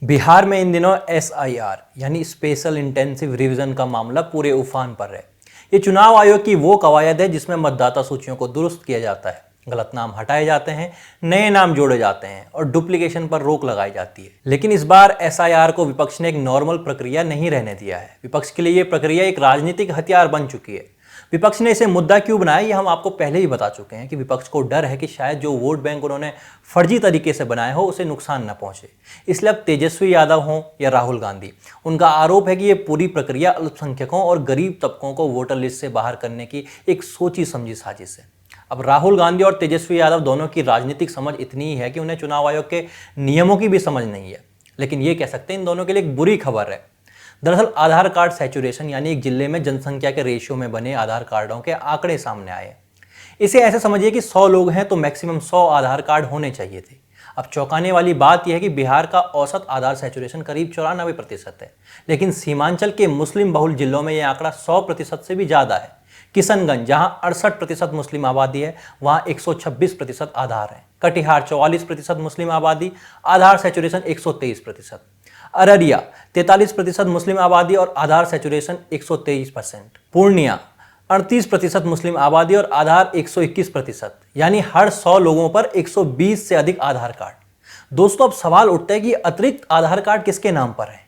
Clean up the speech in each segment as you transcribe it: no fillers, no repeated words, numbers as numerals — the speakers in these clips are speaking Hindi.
बिहार में इन दिनों SIR यानी स्पेशल इंटेंसिव रिवीजन का मामला पूरे उफान पर है। ये चुनाव आयोग की वो कवायद है जिसमें मतदाता सूचियों को दुरुस्त किया जाता है, गलत नाम हटाए जाते हैं, नए नाम जोड़े जाते हैं और डुप्लीकेशन पर रोक लगाई जाती है। लेकिन इस बार SIR को विपक्ष ने एक नॉर्मल प्रक्रिया नहीं रहने दिया है। विपक्ष के लिए ये प्रक्रिया एक राजनीतिक हथियार बन चुकी है। विपक्ष ने इसे मुद्दा क्यों बनाया ये हम आपको पहले ही बता चुके हैं कि विपक्ष को डर है कि शायद जो वोट बैंक उन्होंने फर्जी तरीके से बनाया हो उसे नुकसान न पहुंचे। इसलिए अब तेजस्वी यादव हों या राहुल गांधी, उनका आरोप है कि ये पूरी प्रक्रिया अल्पसंख्यकों और गरीब तबकों को वोटर लिस्ट से बाहर करने की एक सोची समझी साजिश है। अब राहुल गांधी और तेजस्वी यादव दोनों की राजनीतिक समझ इतनी ही है कि उन्हें चुनाव आयोग के नियमों की भी समझ नहीं है। लेकिन ये कह सकते हैं इन दोनों के लिए एक बुरी खबर है। दरअसल आधार कार्ड सैचुरेशन यानी एक जिले में जनसंख्या के रेशियो में बने आधार कार्डों के आंकड़े सामने आए। इसे ऐसे समझिए कि 100 लोग हैं तो मैक्सिमम 100 आधार कार्ड होने चाहिए थे। अब चौंकाने वाली बात यह है कि बिहार का औसत आधार सैचुरेशन करीब 94% है, लेकिन सीमांचल के मुस्लिम बहुल जिलों में यह आंकड़ा 100% से भी ज़्यादा है। किशनगंज, जहां 68% मुस्लिम आबादी है, वहां 126% आधार है। कटिहार 44% मुस्लिम आबादी, आधार सैचुरेशन 123%। अररिया 43% मुस्लिम आबादी और आधार सैचुरेशन 123%। पूर्णिया 38% मुस्लिम आबादी और आधार 121%, यानी हर 100 लोगों पर 120 से अधिक आधार कार्ड। दोस्तों, अब सवाल उठता है कि अतिरिक्त आधार कार्ड किसके नाम पर है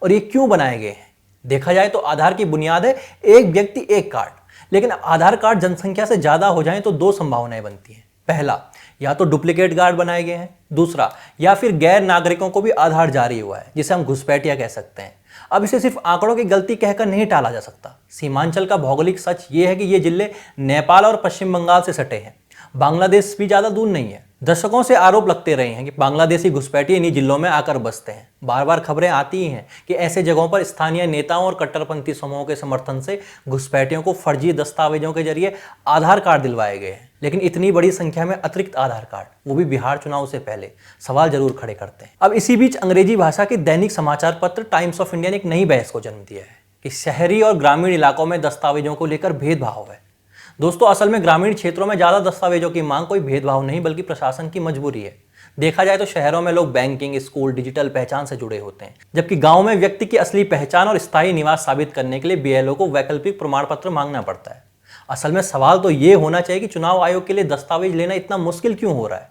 और ये क्यों बनाए गए हैं। देखा जाए तो आधार की बुनियाद है एक व्यक्ति एक कार्ड, लेकिन आधार कार्ड जनसंख्या से ज्यादा हो जाएं तो दो संभावनाएं बनती हैं। पहला, या तो डुप्लीकेट कार्ड बनाए गए हैं। दूसरा, या फिर गैर नागरिकों को भी आधार जारी हुआ है, जिसे हम घुसपैठिया कह सकते हैं। अब इसे सिर्फ आंकड़ों की गलती कहकर नहीं टाला जा सकता। सीमांचल का भौगोलिक सच ये है कि ये जिले नेपाल और पश्चिम बंगाल से सटे हैं। बांग्लादेश भी ज्यादा दूर नहीं है। दशकों से आरोप लगते रहे हैं कि बांग्लादेशी घुसपैठिए इन्हीं जिलों में आकर बसते हैं। बार बार खबरें आती ही हैं कि ऐसे जगहों पर स्थानीय नेताओं और कट्टरपंथी समूहों के समर्थन से घुसपैठियों को फर्जी दस्तावेजों के जरिए आधार कार्ड दिलवाए गए हैं। लेकिन इतनी बड़ी संख्या में अतिरिक्त आधार कार्ड, वो भी बिहार चुनाव से पहले, सवाल जरूर खड़े करते हैं। अब इसी बीच अंग्रेजी भाषा के दैनिक समाचार पत्र टाइम्स ऑफ इंडिया ने एक नई बहस को जन्म दिया है कि शहरी और ग्रामीण इलाकों में दस्तावेजों को लेकर भेदभाव है। दोस्तों, असल में ग्रामीण क्षेत्रों में ज़्यादा दस्तावेजों की मांग कोई भेदभाव नहीं बल्कि प्रशासन की मजबूरी है। देखा जाए तो शहरों में लोग बैंकिंग, स्कूल, डिजिटल पहचान से जुड़े होते हैं, जबकि गांव में व्यक्ति की असली पहचान और स्थायी निवास साबित करने के लिए BLO को वैकल्पिक प्रमाण पत्र मांगना पड़ता है। असल में सवाल तो ये होना चाहिए कि चुनाव आयोग के लिए दस्तावेज लेना इतना मुश्किल क्यों हो रहा है।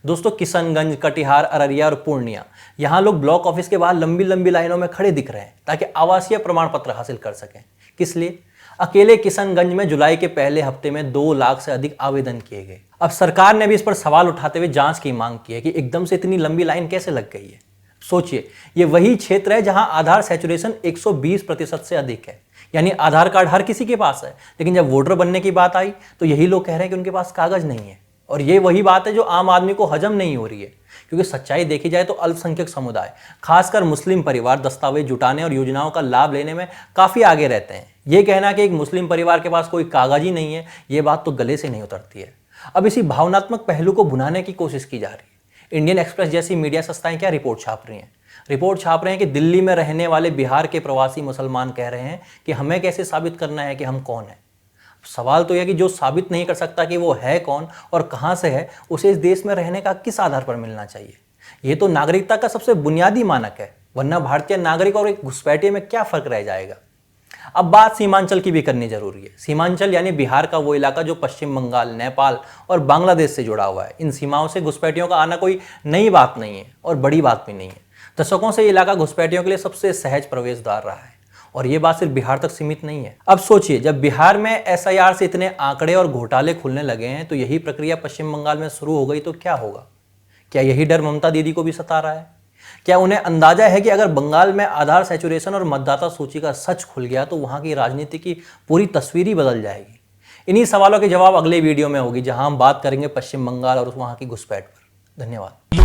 दोस्तों, किशनगंज, कटिहार, अररिया और पूर्णिया, यहाँ लोग ब्लॉक ऑफिस के बाहर लंबी लंबी लाइनों में खड़े दिख रहे हैं ताकि आवासीय प्रमाण पत्र हासिल कर सकें। किस लिए? अकेले किशनगंज में जुलाई के पहले हफ्ते में 2 लाख से अधिक आवेदन किए गए। अब सरकार ने भी इस पर सवाल उठाते हुए जांच की मांग की है कि एकदम से इतनी लंबी लाइन कैसे लग गई है। सोचिए, ये वही क्षेत्र है जहां आधार सैचुरेशन 120% से अधिक है, यानी आधार कार्ड हर किसी के पास है, लेकिन जब वोटर बनने की बात आई तो यही लोग कह रहे हैं कि उनके पास कागज नहीं है। और ये वही बात है जो आम आदमी को हजम नहीं हो रही है, क्योंकि सच्चाई देखी जाए तो अल्पसंख्यक समुदाय, खासकर मुस्लिम परिवार, दस्तावेज जुटाने और योजनाओं का लाभ लेने में काफी आगे रहते हैं। ये कहना कि एक मुस्लिम परिवार के पास कोई कागज ही नहीं है, ये बात तो गले से नहीं उतरती है। अब इसी भावनात्मक पहलू को भुनाने की कोशिश की जा रही है। इंडियन एक्सप्रेस जैसी मीडिया संस्थाएं क्या रिपोर्ट छाप रही हैं? रिपोर्ट छाप रहे हैं कि दिल्ली में रहने वाले बिहार के प्रवासी मुसलमान कह रहे हैं कि हमें कैसे साबित करना है कि हम कौन हैं। सवाल तो यह कि जो साबित नहीं कर सकता कि वो है कौन और कहां से है, उसे इस देश में रहने का किस आधार पर मिलना चाहिए। ये तो नागरिकता का सबसे बुनियादी मानक है, वरना भारतीय नागरिक और एक घुसपैठिए में क्या फर्क रह जाएगा। अब बात सीमांचल की भी करनी जरूरी है। सीमांचल यानी बिहार का वो इलाका जो पश्चिम बंगाल, नेपाल और बांग्लादेश से जुड़ा हुआ है। इन सीमाओं से घुसपैठियों का आना कोई नई बात नहीं है और बड़ी बात भी नहीं है। दशकों से ये इलाका घुसपैठियों के लिए सबसे सहज प्रवेश द्वार रहा है, और ये बात सिर्फ बिहार तक सीमित नहीं है। अब सोचिए, जब बिहार में SIR से इतने आंकड़े और घोटाले खुलने लगे हैं तो यही प्रक्रिया पश्चिम बंगाल में शुरू हो गई तो क्या होगा? क्या यही डर ममता दीदी को भी सता रहा है? क्या उन्हें अंदाजा है कि अगर बंगाल में आधार सैचुरेशन और मतदाता सूची का सच खुल गया तो वहां की राजनीति की पूरी तस्वीर ही बदल जाएगी? इन्हीं सवालों के जवाब अगले वीडियो में होगी, जहां हम बात करेंगे पश्चिम बंगाल और वहां की घुसपैठ पर। धन्यवाद।